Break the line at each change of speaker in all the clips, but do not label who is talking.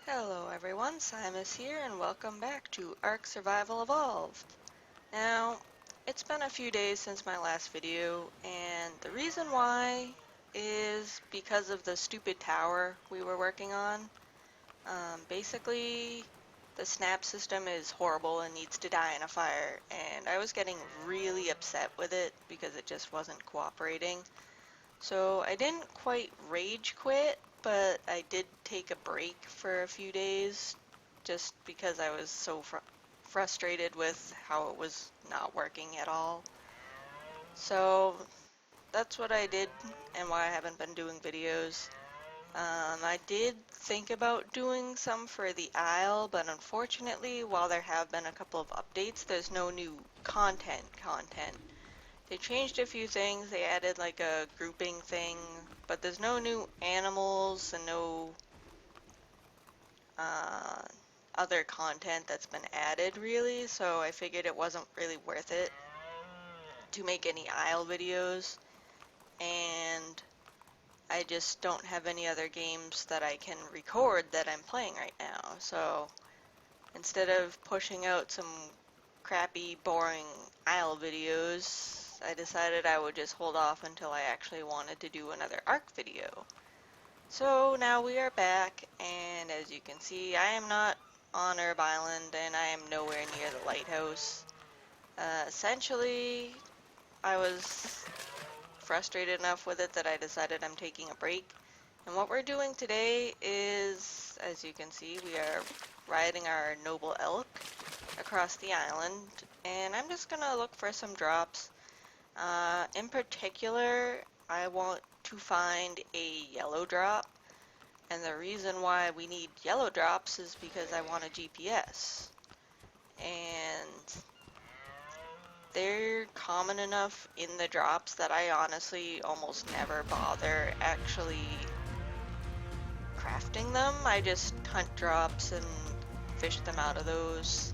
Hello everyone, Simus here and welcome back to Ark Survival Evolved. Now, it's been a few days since my last video and the reason why is because of the stupid tower we were working on. Basically, the snap system is horrible and needs to die in a fire, and I was getting really upset with it because it just wasn't cooperating. So I didn't quite rage quit, but I did take a break for a few days just because I was so frustrated with how it was not working at all. So that's what I did and why I haven't been doing videos. I did think about doing some for the Isle, but unfortunately, while there have been a couple of updates, there's no new content. They changed a few things, they added like a grouping thing, but there's no new animals and no uh, other content that's been added really, so I figured it wasn't really worth it to make any Isle videos, and I just don't have any other games that I can record that I'm playing right now, so instead of pushing out some crappy, boring Isle videos, I decided I would just hold off until I actually wanted to do another Ark video. So now we are back, and as you can see, I am not on Herb Island, and I am nowhere near the lighthouse. Essentially, I was frustrated enough with it that I decided I'm taking a break. And what we're doing today is, as you can see, we are riding our noble elk across the island, and I'm just gonna look for some drops. In particular, I want to find a yellow drop, and the reason why we need yellow drops is because I want a GPS. And they're common enough in the drops that I honestly almost never bother actually crafting them. I just hunt drops and fish them out of those.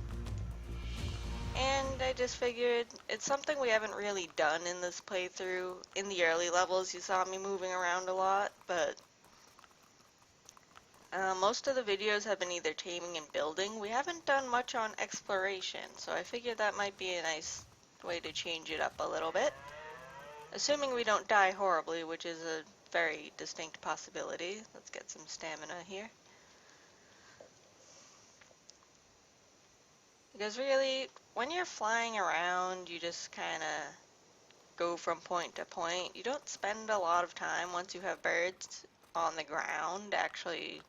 And I just figured it's something we haven't really done in this playthrough. In the early levels you saw me moving around a lot, but most of the videos have been either taming and building. We haven't done much on exploration, so I figured that might be a nice way to change it up a little bit. Assuming we don't die horribly, which is a very distinct possibility. Let's get some stamina here. Because really, when you're flying around, you just kind of go from point to point. You don't spend a lot of time once you have birds on the ground actually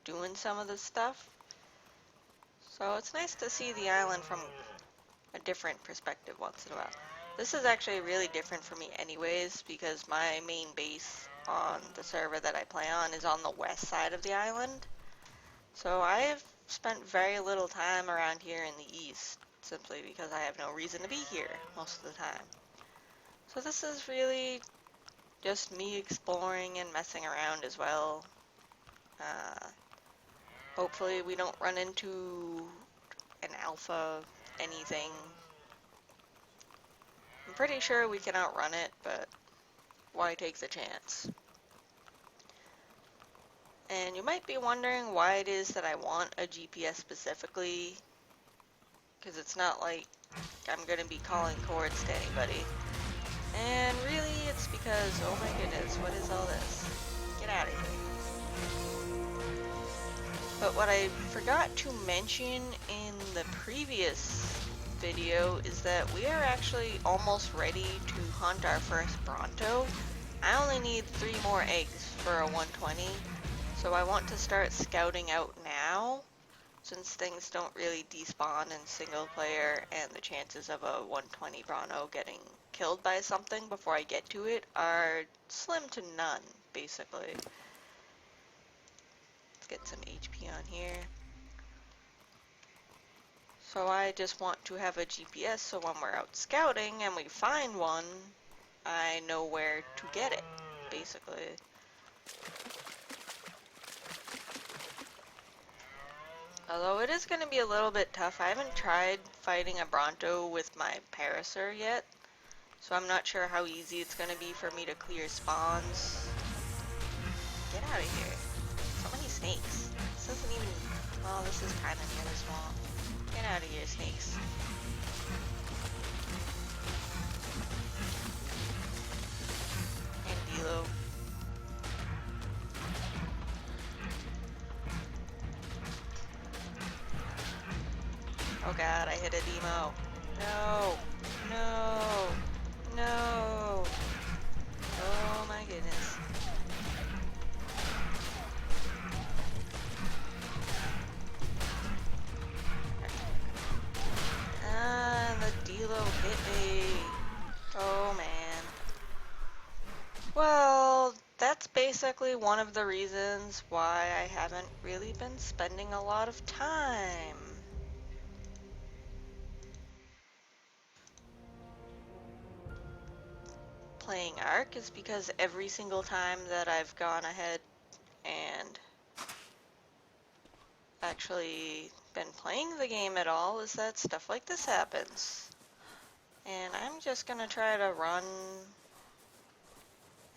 doing some of this stuff. So it's nice to see the island from a different perspective once in a while. This is actually really different for me anyways because my main base on the server that I play on is on the west side of the island. So I have spent very little time around here in the east simply because I have no reason to be here most of the time. So this is really just me exploring and messing around as well. Hopefully we don't run into an alpha anything. I'm pretty sure we can outrun it, but why take the chance? And you might be wondering why it is that I want a GPS specifically, because it's not like I'm going to be calling chords to anybody. And really it's because, oh my goodness, what is all this? Get out of here. But what I forgot to mention in the previous video is that we are actually almost ready to hunt our first Bronto. I only need 3 more eggs for a 120, so I want to start scouting out now, since things don't really despawn in single player and the chances of a 120 Bronto getting killed by something before I get to it are slim to none, basically. Let's get some HP on here. So I just want to have a GPS so when we're out scouting and we find one, I know where to get it, basically. Although it is going to be a little bit tough. I haven't tried fighting a Bronto with my Parasaur yet, so I'm not sure how easy it's going to be for me to clear spawns. Get out of here. So many snakes. This doesn't even Oh, this is kind of near the swamp. Get out of here, snakes. And Dilo. Oh god, I hit a demo. No! No! No! Oh my goodness. Ah, the Dilo hit me. Oh man. Well, that's basically one of the reasons why I haven't really been spending a lot of time playing Ark, is because every single time that I've gone ahead and actually been playing the game at all is that stuff like this happens. And I'm just gonna try to run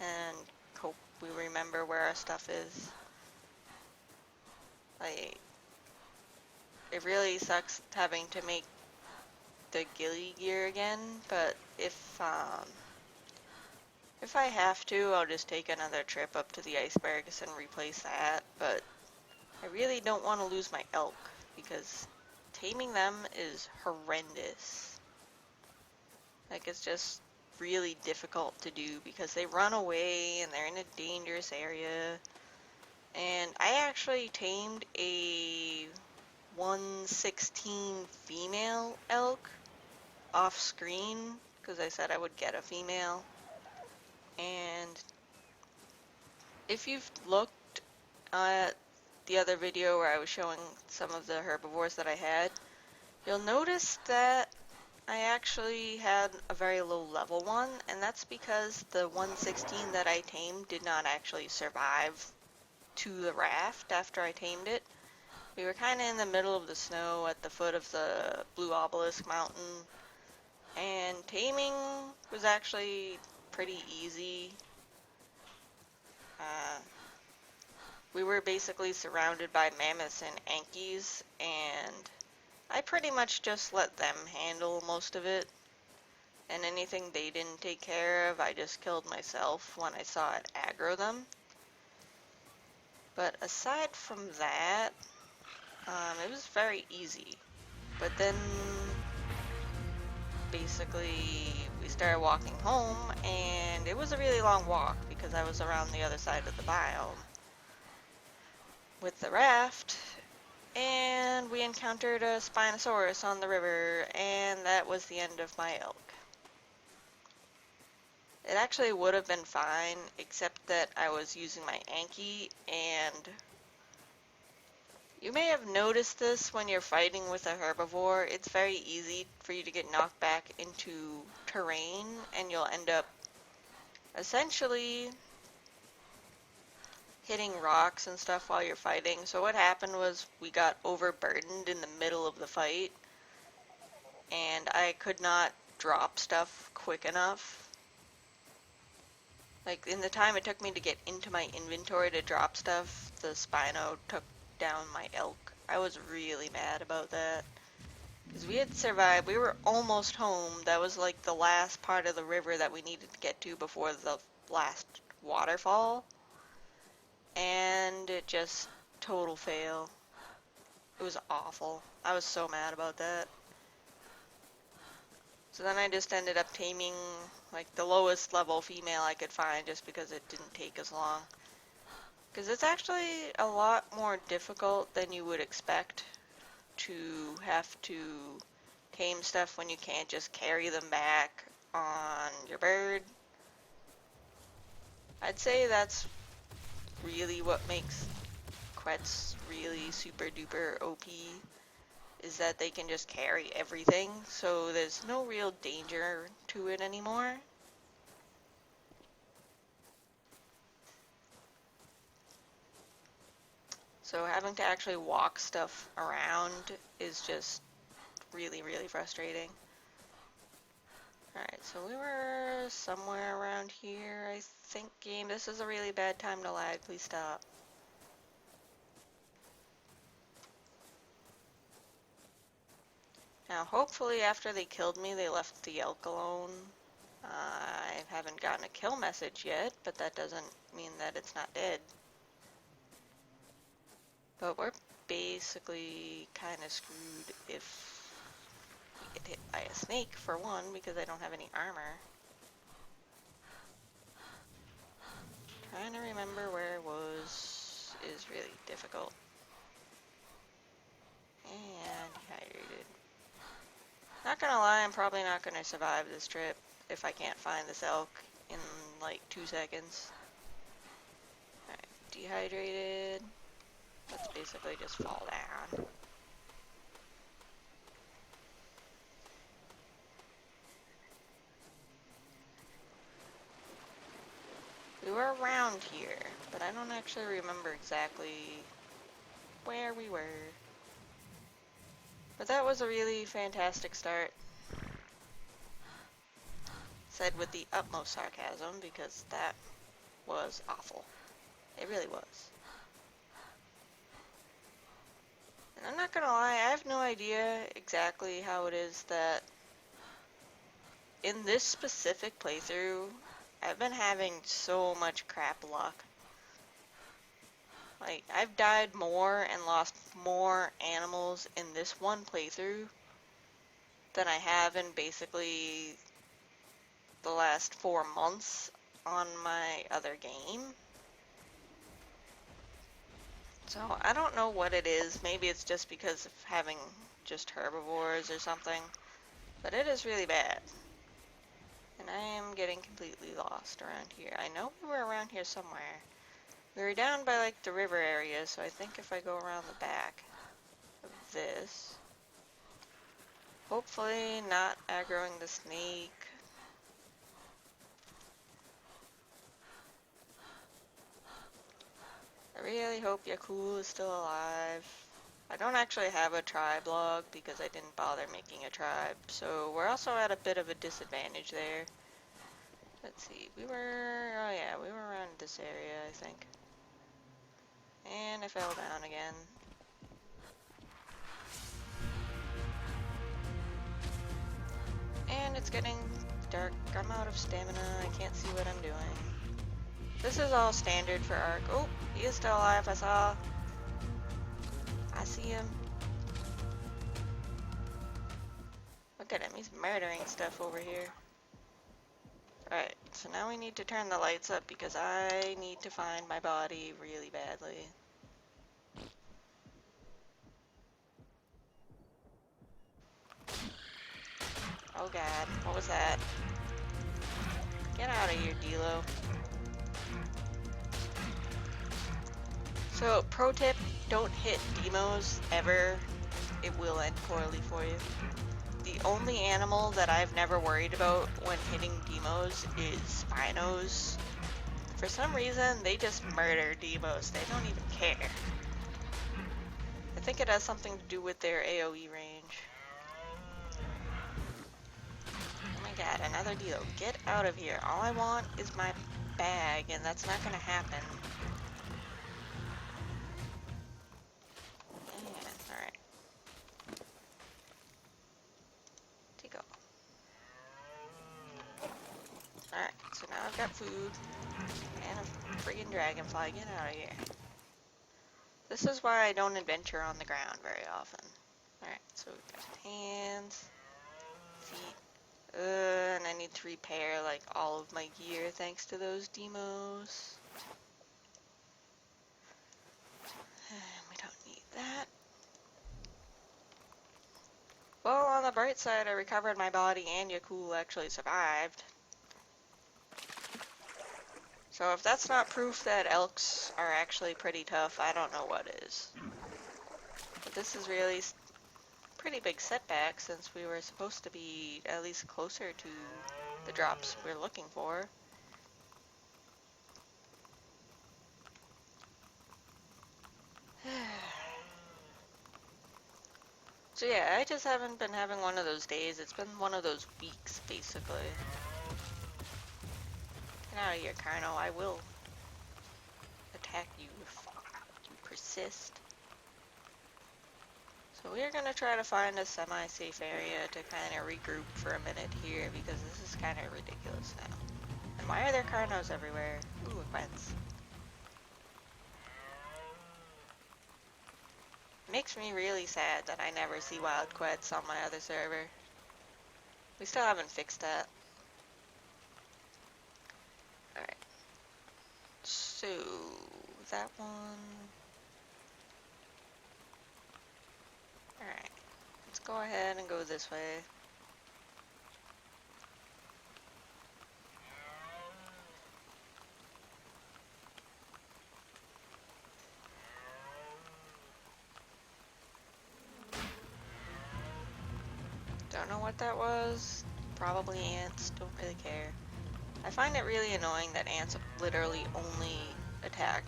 and hope we remember where our stuff is. Like, it really sucks having to make the ghillie gear again, but if I have to, I'll just take another trip up to the icebergs and replace that, but I really don't want to lose my elk, because taming them is horrendous. Like, it's just really difficult to do, because they run away, and they're in a dangerous area, and I actually tamed a 116 female elk off screen, because I said I would get a female, and if you've looked at the other video where I was showing some of the herbivores that I had, you'll notice that I actually had a very low level one, and that's because the 116 that I tamed did not actually survive to the raft after I tamed it. We were kind of in the middle of the snow at the foot of the Blue Obelisk Mountain, and taming was actually pretty easy. We were basically surrounded by mammoths and Ankies, and I pretty much just let them handle most of it. And anything they didn't take care of, I just killed myself when I saw it aggro them. But aside from that, it was very easy. But then, basically, we started walking home, and it was a really long walk because I was around the other side of the biome with the raft, and we encountered a Spinosaurus on the river, and that was the end of my elk. It actually would have been fine, except that I was using my Anki, and you may have noticed this when you're fighting with a herbivore. It's very easy for you to get knocked back into terrain, and you'll end up essentially hitting rocks and stuff while you're fighting. So what happened was we got overburdened in the middle of the fight, and I could not drop stuff quick enough. Like, in the time it took me to get into my inventory to drop stuff, the Spino took down my elk. I was really mad about that. Because we had survived, we were almost home. That was like the last part of the river that we needed to get to before the last waterfall. And it just, total fail. It was awful. I was so mad about that. So then I just ended up taming like the lowest level female I could find just because it didn't take as long. Because it's actually a lot more difficult than you would expect to have to tame stuff when you can't just carry them back on your bird. I'd say that's really what makes Quets really super duper OP, is that they can just carry everything, so there's no real danger to it anymore. So having to actually walk stuff around is just really, really frustrating. Alright, so we were somewhere around here, I think. Game, this is a really bad time to lag. Please stop. Now, hopefully after they killed me, they left the elk alone. I haven't gotten a kill message yet, but that doesn't mean that it's not dead. But we're basically kind of screwed if we get hit by a snake, for one, because I don't have any armor. Trying to remember where it was is really difficult. And dehydrated. Not gonna lie, I'm probably not gonna survive this trip if I can't find this elk in like 2 seconds. Alright, dehydrated. Let's basically just fall down. We were around here, but I don't actually remember exactly where we were. But that was a really fantastic start. Said with the utmost sarcasm, because that was awful. It really was. And I'm not gonna lie, I have no idea exactly how it is that in this specific playthrough, I've been having so much crap luck. Like, I've died more and lost more animals in this one playthrough than I have in basically the last 4 months on my other game. So I don't know what it is. Maybe it's just because of having just herbivores or something. But it is really bad. And I am getting completely lost around here. I know we were around here somewhere. We were down by like the river area, so I think if I go around the back of this, hopefully not aggroing the snake. I really hope Yakul is still alive. I don't actually have a tribe log because I didn't bother making a tribe, so we're also at a bit of a disadvantage there. Let's see, oh yeah, we were around this area, I think. And I fell down again. And it's getting dark. I'm out of stamina. I can't see what I'm doing. This is all standard for Ark. Oh, he is still alive, I see him. Look at him, he's murdering stuff over here. Alright, so now we need to turn the lights up because I need to find my body really badly. Oh god, what was that? Get out of here, Dilo. So, pro tip, don't hit demos ever. It will end poorly for you. The only animal that I've never worried about when hitting demos is Spinos. For some reason, they just murder demos. They don't even care. I think it has something to do with their AoE range. Oh my god, another Dilo. Get out of here. All I want is my bag, and that's not gonna happen. Yeah, alright. Take off. Alright, so now I've got food. And a friggin' dragonfly. Get out of here. This is why I don't adventure on the ground very often. Alright, so we've got hands, feet. And I need to repair like all of my gear thanks to those demos. We don't need that. Well, on the bright side, I recovered my body and Yakul actually survived. So if that's not proof that elks are actually pretty tough, I don't know what is. But this is really pretty big setback since we were supposed to be at least closer to the drops we're looking for. So yeah, I just haven't been having one of those days. It's been one of those weeks, basically. Get out of here, Carno. I will attack you if you persist. So we're gonna try to find a semi-safe area to kind of regroup for a minute here because this is kind of ridiculous now. And why are there carnos everywhere? Ooh, a quince. Makes me really sad that I never see wild quets on my other server. We still haven't fixed that. Alright. So, that one... Alright. Let's go ahead and go this way. Don't know what that was. Probably ants. Don't really care. I find it really annoying that ants literally only attack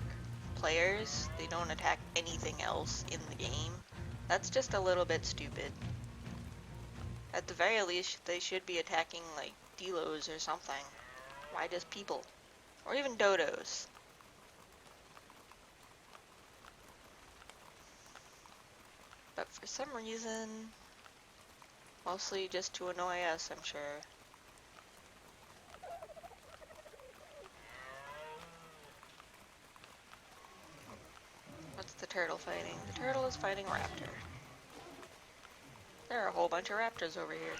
players. They don't attack anything else in the game. That's just a little bit stupid. At the very least, they should be attacking like delos or something. Why just people? Or even dodos. But for some reason, mostly just to annoy us, I'm sure. What's the turtle fighting? The turtle is fighting a raptor. There are a whole bunch of raptors over here.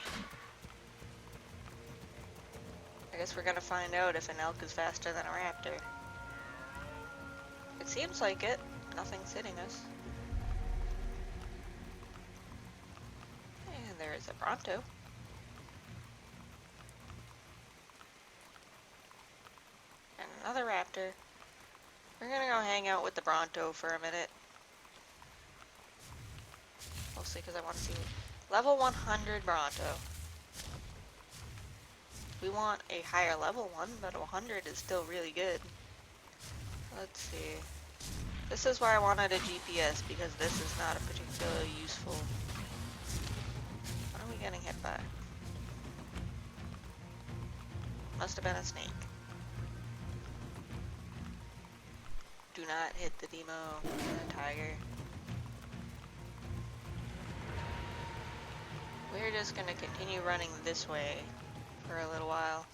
I guess we're gonna find out if an elk is faster than a raptor. It seems like it. Nothing's hitting us. And there is a bronto. And another raptor. We're gonna go hang out with the bronto for a minute. Mostly because I want to see level 100 bronto. We want a higher level one, but 100 is still really good. Let's see. This is why I wanted a GPS, because this is not a particularly useful... What are we getting hit by? Must have been a snake. Do not hit the demo, the tiger. We're just gonna continue running this way for a little while.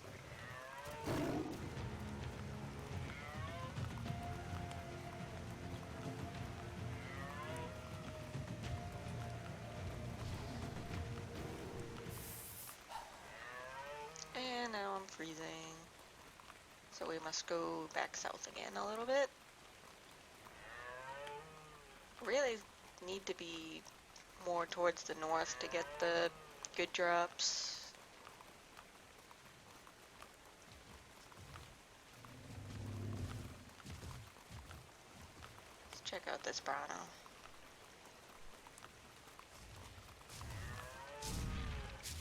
And now I'm freezing. So we must go back south again a little bit. Really need to be more towards the north to get the good drops. Let's check out this Brano.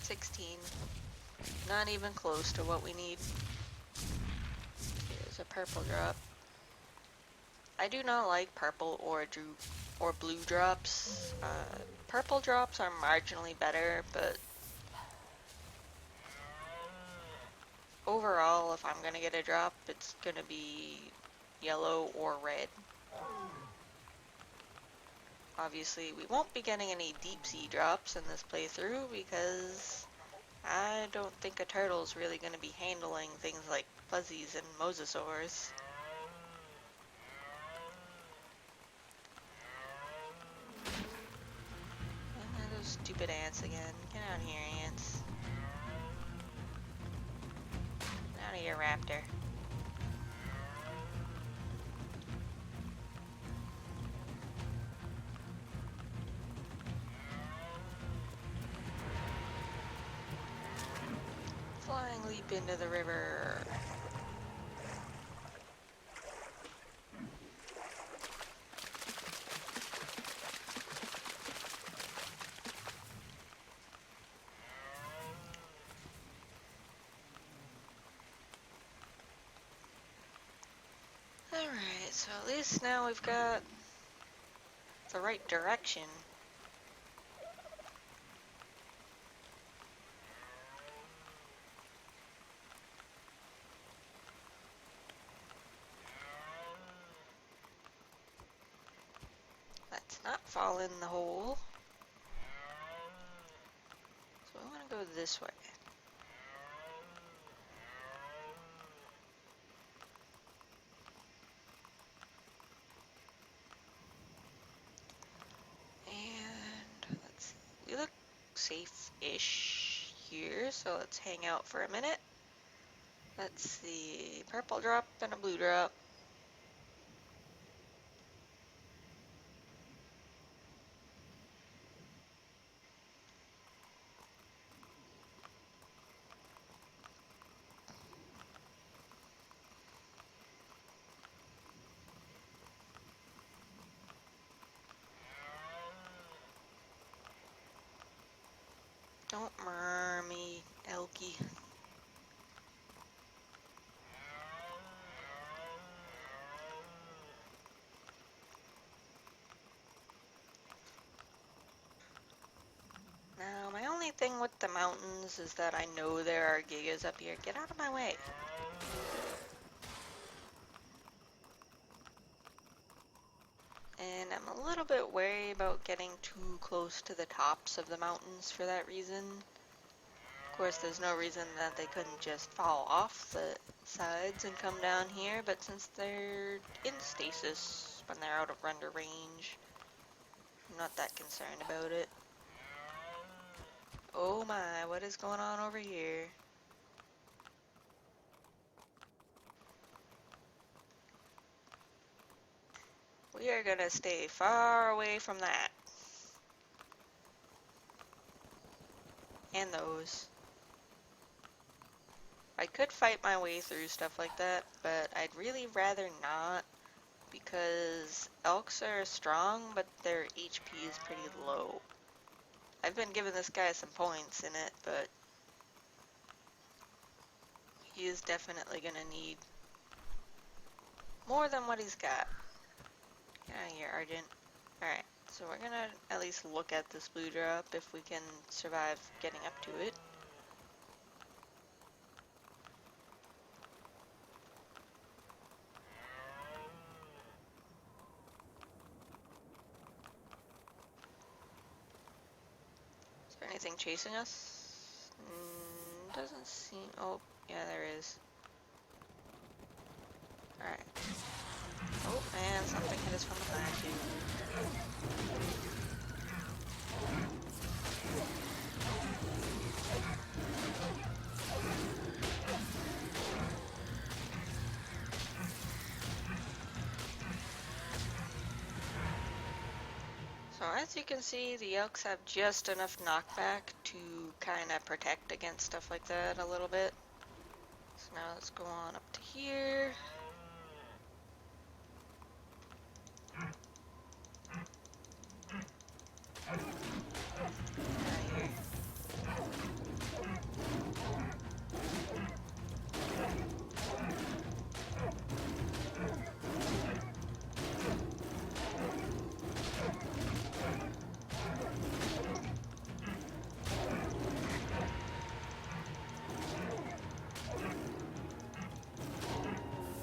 16. Not even close to what we need. Here's a purple drop. I do not like purple or blue drops. Purple drops are marginally better, but overall, if I'm gonna get a drop, it's gonna be yellow or red. Obviously, we won't be getting any deep sea drops in this playthrough because I don't think a turtle's really gonna be handling things like fuzzies and mosasaurs. Those stupid ants again. Get out of here, ants. Get out of here, raptor. Flying leap into the river. Alright, so at least now we've got the right direction. Let's not fall in the hole. go this way. And let's see. We look safe-ish here, so let's hang out for a minute. Let's see. Purple drop and a blue drop. Don't murr me, Elky. Now, my only thing with the mountains is that I know there are gigas up here. Get out of my way. And I'm a little bit wary about getting too close to the tops of the mountains for that reason. Of course, there's no reason that they couldn't just fall off the sides and come down here, but since they're in stasis when they're out of render range, I'm not that concerned about it. Oh my, what is going on over here? We are gonna stay far away from that. And those. I could fight my way through stuff like that, but I'd really rather not, because elks are strong, but their HP is pretty low. I've been giving this guy some points in it, but he is definitely gonna need more than what he's got. Get out of here, Argent. Alright, so we're gonna at least look at this blue drop if we can survive getting up to it. Is there anything chasing us? Doesn't seem... Oh, yeah, there is. Alright. Oh, man, something hit us from behind, too. So as you can see, the elks have just enough knockback to kind of protect against stuff like that a little bit. So now let's go on up to here.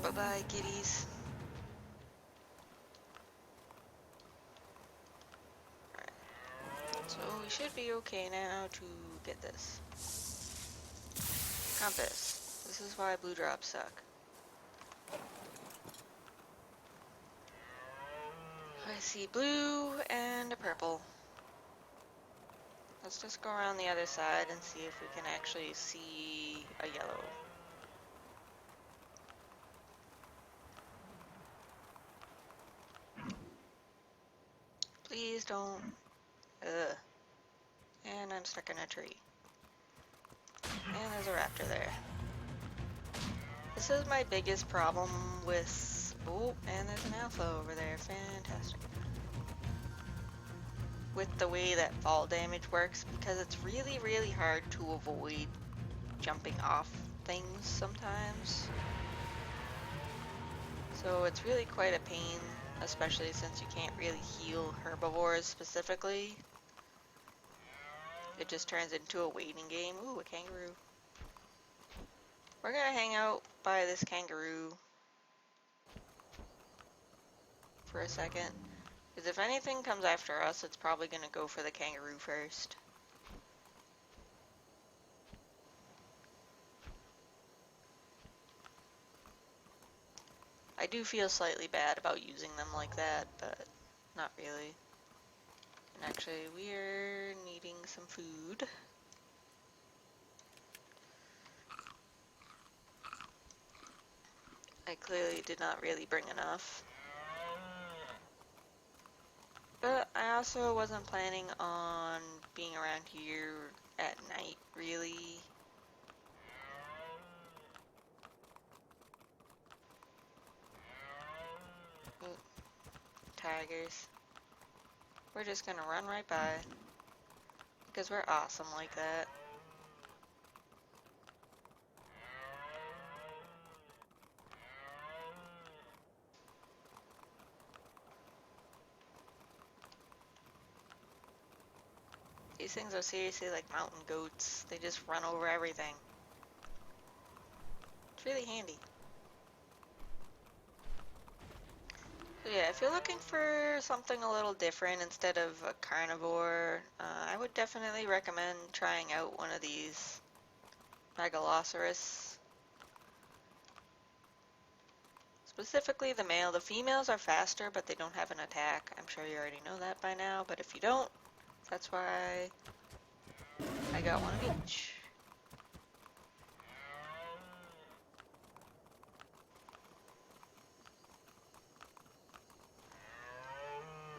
Bye-bye, kitties. Alright. So we should be okay now to get this. Compass. This is why blue drops suck. I see blue and a purple. Let's just go around the other side and see if we can actually see a yellow. Please don't. Ugh. And I'm stuck in a tree. And there's a raptor there. This is my biggest problem with... Oh, and there's an alpha over there. Fantastic. With the way that fall damage works, because it's really, really hard to avoid jumping off things sometimes. So it's really quite a pain, especially since you can't really heal herbivores specifically. It just turns into a waiting game. Ooh, a kangaroo. We're gonna hang out by this kangaroo for a second. Because if anything comes after us, it's probably gonna go for the kangaroo first. do feel slightly bad about using them like that, but not really. And actually, we're needing some food. I clearly did not really bring enough. But I also wasn't planning on being around here at night, really. Ooh, tigers. We're just gonna run right by, because we're awesome like that. These things are seriously like mountain goats. They just run over everything. It's really handy. So yeah, if you're looking for something a little different instead of a carnivore, I would definitely recommend trying out one of these megaloceros. Specifically the male. The females are faster, but they don't have an attack. I'm sure you already know that by now, but if you don't, that's why I got one of each.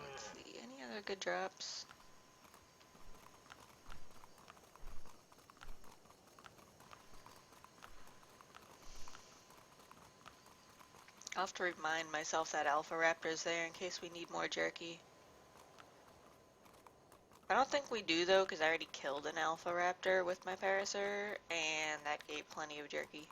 Let's see, any other good drops? I'll have to remind myself that Alpha Raptor's there in case we need more jerky. I don't think we do though, because I already killed an Alpha Raptor with my Parasaur, and that gave plenty of jerky.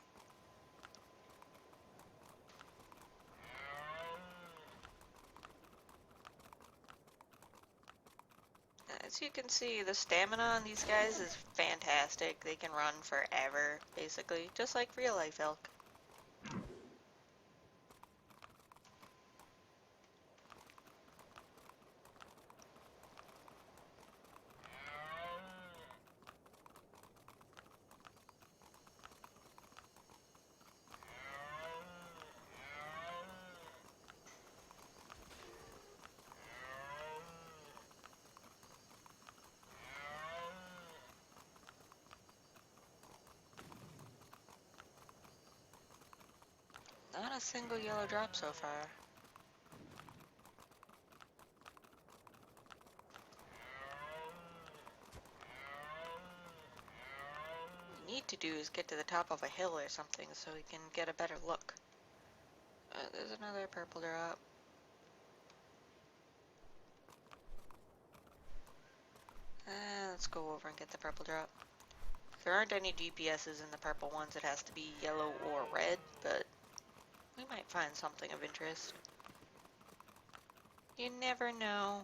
As you can see, the stamina on these guys is fantastic. They can run forever, basically, just like real life elk. Not a single yellow drop so far. What we need to do is get to the top of a hill or something so we can get a better look. There's another purple drop. Let's go over and get the purple drop. There aren't any GPSs in the purple ones. It has to be yellow or red, but we might find something of interest. You never know.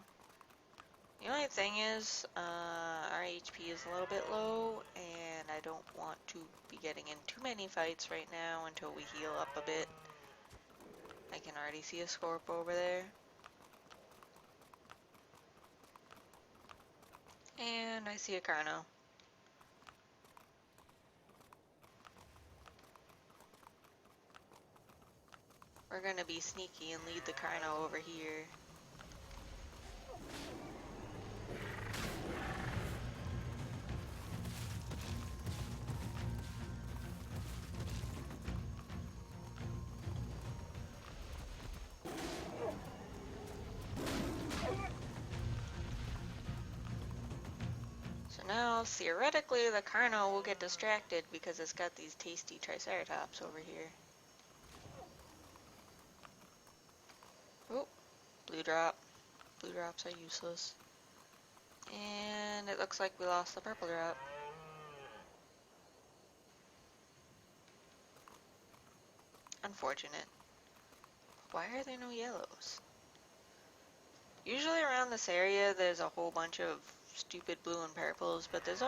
The only thing is, our HP is a little bit low, and I don't want to be getting in too many fights right now until we heal up a bit. I can already see a Scorp over there. And I see a Carno. We're gonna be sneaky and lead the Carno over here. So now, theoretically, the Carno will get distracted because it's got these tasty Triceratops over here. Oh, blue drop. Blue drops are useless. And it looks like we lost the purple drop. Unfortunate. Why are there no yellows? Usually around this area there's a whole bunch of stupid blue and purples, but there's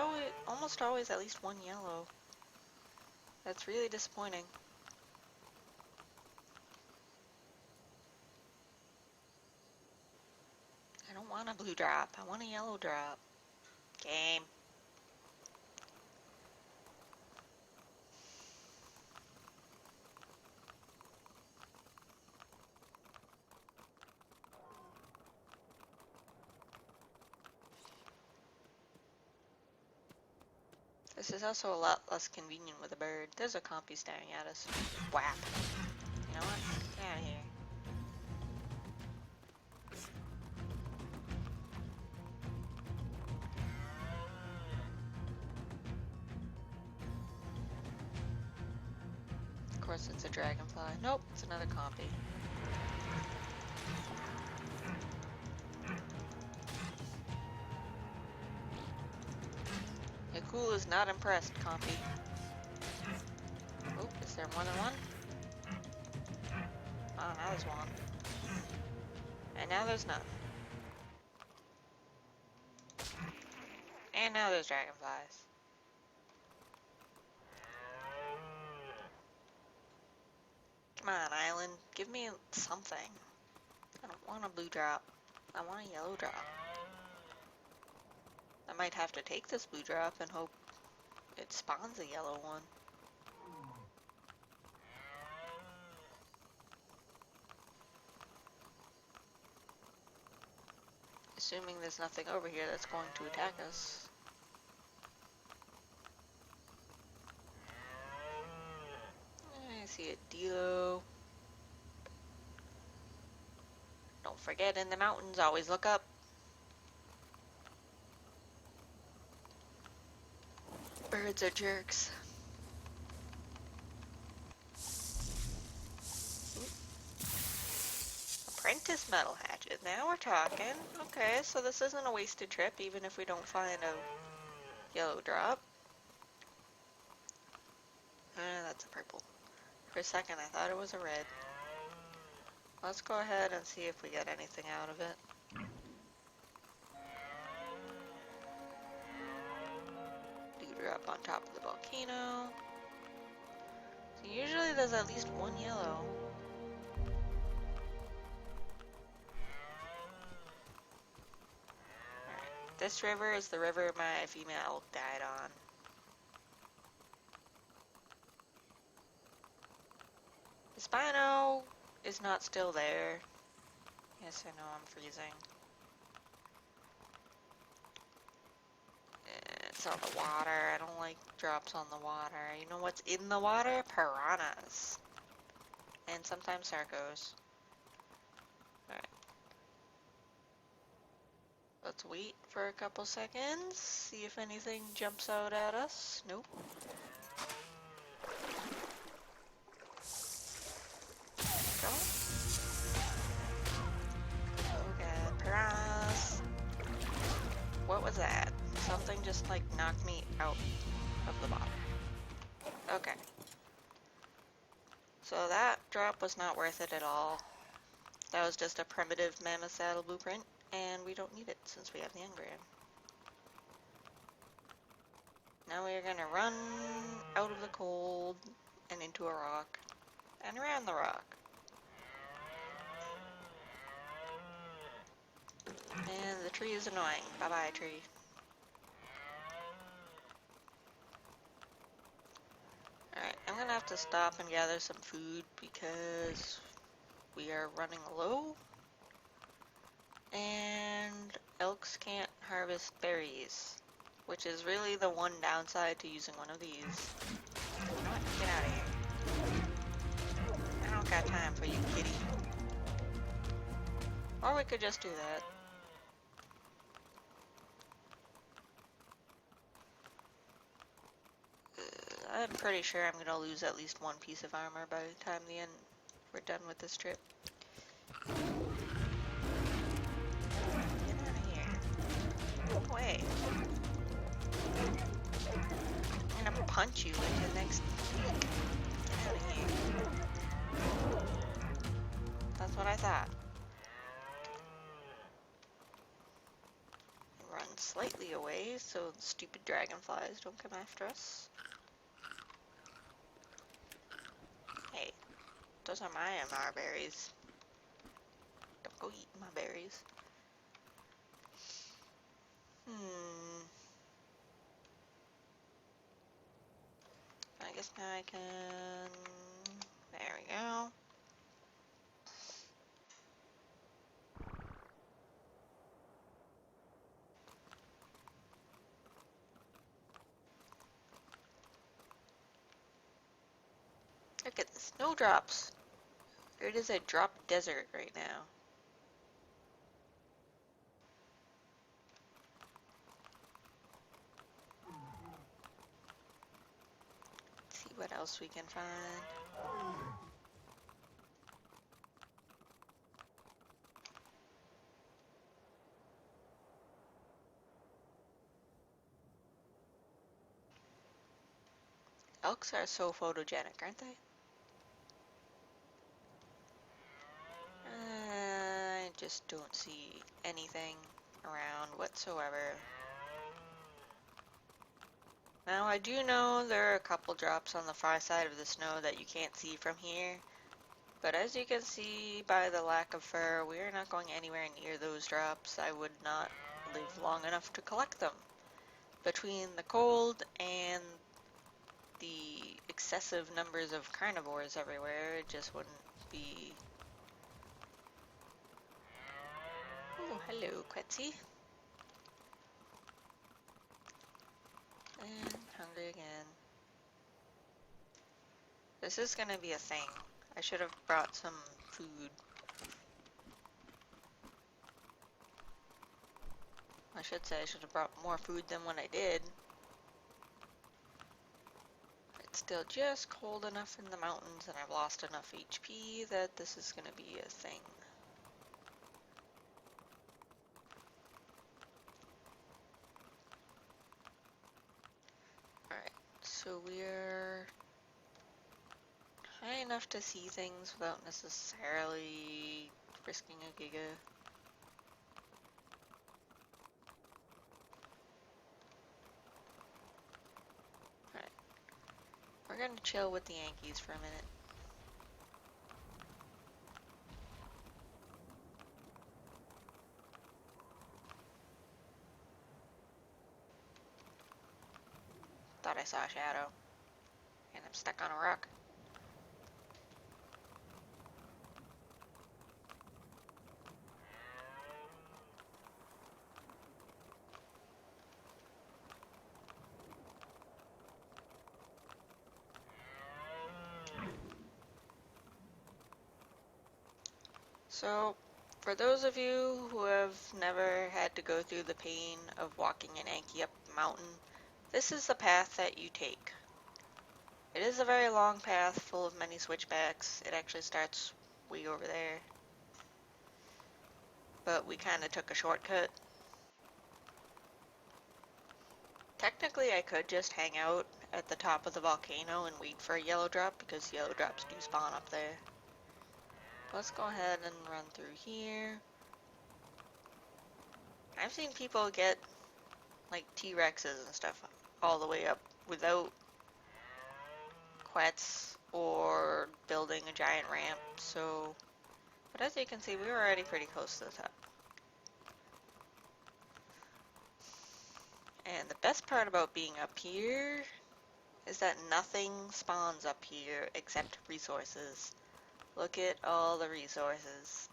almost always at least one yellow. That's really disappointing. I don't want a blue drop. I want a yellow drop. Game. This is also a lot less convenient with a bird. There's a compy staring at us. Whap. You know what? Get out of here. Of course it's a dragonfly. Nope, it's another compy. Yakul is not impressed, compy. Oh, is there more than one? Oh, now there's one. And now there's none. And now there's dragonflies. Come on, island. Give me something. I don't want a blue drop. I want a yellow drop. I might have to take this blue drop and hope it spawns a yellow one. Assuming there's nothing over here that's going to attack us. I see a Dilo. Don't forget, in the mountains, always look up. Birds are jerks. Apprentice metal hatchet. Now we're talking. Okay, so this isn't a wasted trip, even if we don't find a yellow drop. That's a purple. For a second, I thought it was a red. Let's go ahead and see if we get anything out of it. Dewdrop on top of the volcano. So usually there's at least one yellow. Alright, this river is the river my female elk died on. The Spino is not still there. Yes, I know, I'm freezing. It's on the water. I don't like drops on the water. You know what's in the water? Piranhas. And sometimes sarcos. Alright. Let's wait for a couple seconds. See if anything jumps out at us. Nope. Go. Oh god. Piranhas. What was that? Something just like knocked me out of the bottom. Okay. So that drop was not worth it at all. That was just a primitive mammoth saddle blueprint, and we don't need it since we have the engram. Now we are gonna run out of the cold and into a rock and around the rock. And the tree is annoying. Bye-bye, tree. Alright, I'm gonna have to stop and gather some food because we are running low. And elks can't harvest berries, which is really the one downside to using one of these. You know what? Get out of here. I don't got time for you, kitty. Or we could just do that. I'm pretty sure I'm gonna lose at least one piece of armor by the time we're done with this trip. Get out of here. Go away. I'm gonna punch you into next week. Get out of here. That's what I thought. Run slightly away so the stupid dragonflies don't come after us. Hey, those are my MR berries. Don't go eat my berries. I guess now I can... There we go. Look at the snowdrops. It is a drop desert right now. Let's see what else we can find. Elks are so photogenic, aren't they? I just don't see anything around whatsoever. Now I do know there are a couple drops on the far side of the snow that you can't see from here, but as you can see by the lack of fur, we are not going anywhere near those drops. I would not live long enough to collect them. Between the cold and the excessive numbers of carnivores everywhere, it just wouldn't be... Oh, hello, Quetzy. And hungry again. This is gonna be a thing. I should have brought some food. I should say I should have brought more food than what I did. It's still just cold enough in the mountains and I've lost enough HP that this is gonna be a thing. Alright, so we're high enough to see things without necessarily risking a giga. Alright, we're gonna chill with the Yankees for a minute. Thought I saw a shadow. And I'm stuck on a rock. So, for those of you who have never had to go through the pain of walking an Anki up a mountain, this is the path that you take. It is a very long path full of many switchbacks. It actually starts way over there. But we kind of took a shortcut. Technically, I could just hang out at the top of the volcano and wait for a yellow drop because yellow drops do spawn up there. Let's go ahead and run through here. I've seen people get like T-Rexes and stuff all the way up without quets or building a giant ramp, so... But as you can see, we were already pretty close to the top. And the best part about being up here is that nothing spawns up here except resources. Look at all the resources.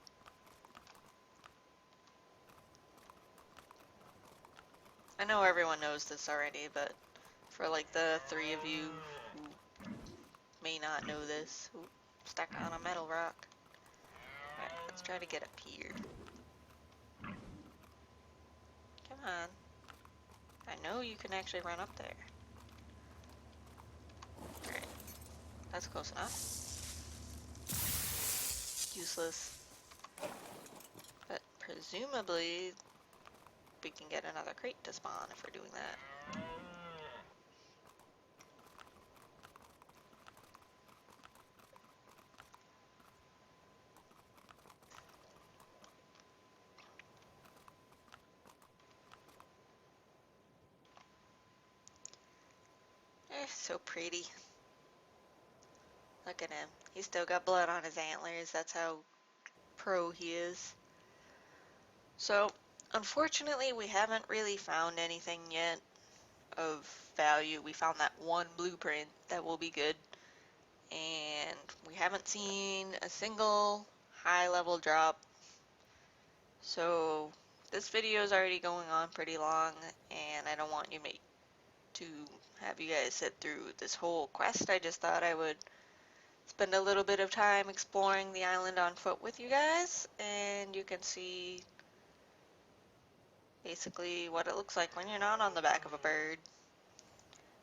I know everyone knows this already, but for like the three of you who may not know this, ooh, stuck on a metal rock. Alright, let's try to get up here. Come on. I know you can actually run up there. Alright, that's close enough. Useless. But presumably we can get another crate to spawn if we're doing that. So pretty. Look at him. He's still got blood on his antlers. That's how pro he is. So, unfortunately, we haven't really found anything yet of value. We found that one blueprint that will be good. And we haven't seen a single high-level drop. So, this video is already going on pretty long, and I don't want you to have you guys sit through this whole quest. I just thought I would spend a little bit of time exploring the island on foot with you guys, and you can see basically what it looks like when you're not on the back of a bird.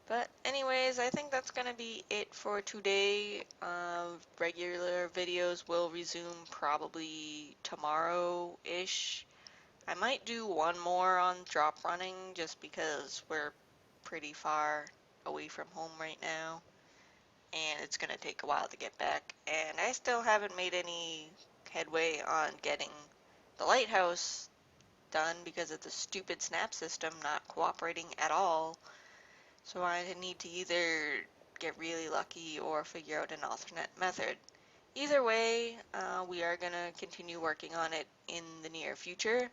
But anyways, I think that's going to be it for today. Regular videos will resume probably tomorrow-ish. I might do one more on drop running just because we're pretty far away from home right now, and it's going to take a while to get back. And I still haven't made any headway on getting the lighthouse done because of the stupid snap system not cooperating at all. So I need to either get really lucky or figure out an alternate method. Either way, we are going to continue working on it in the near future.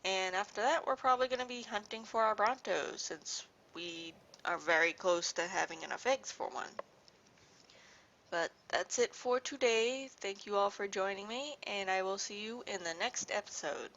And after that, we're probably going to be hunting for our Brontos since we are very close to having enough eggs for one. But that's it for today. Thank you all for joining me, and I will see you in the next episode.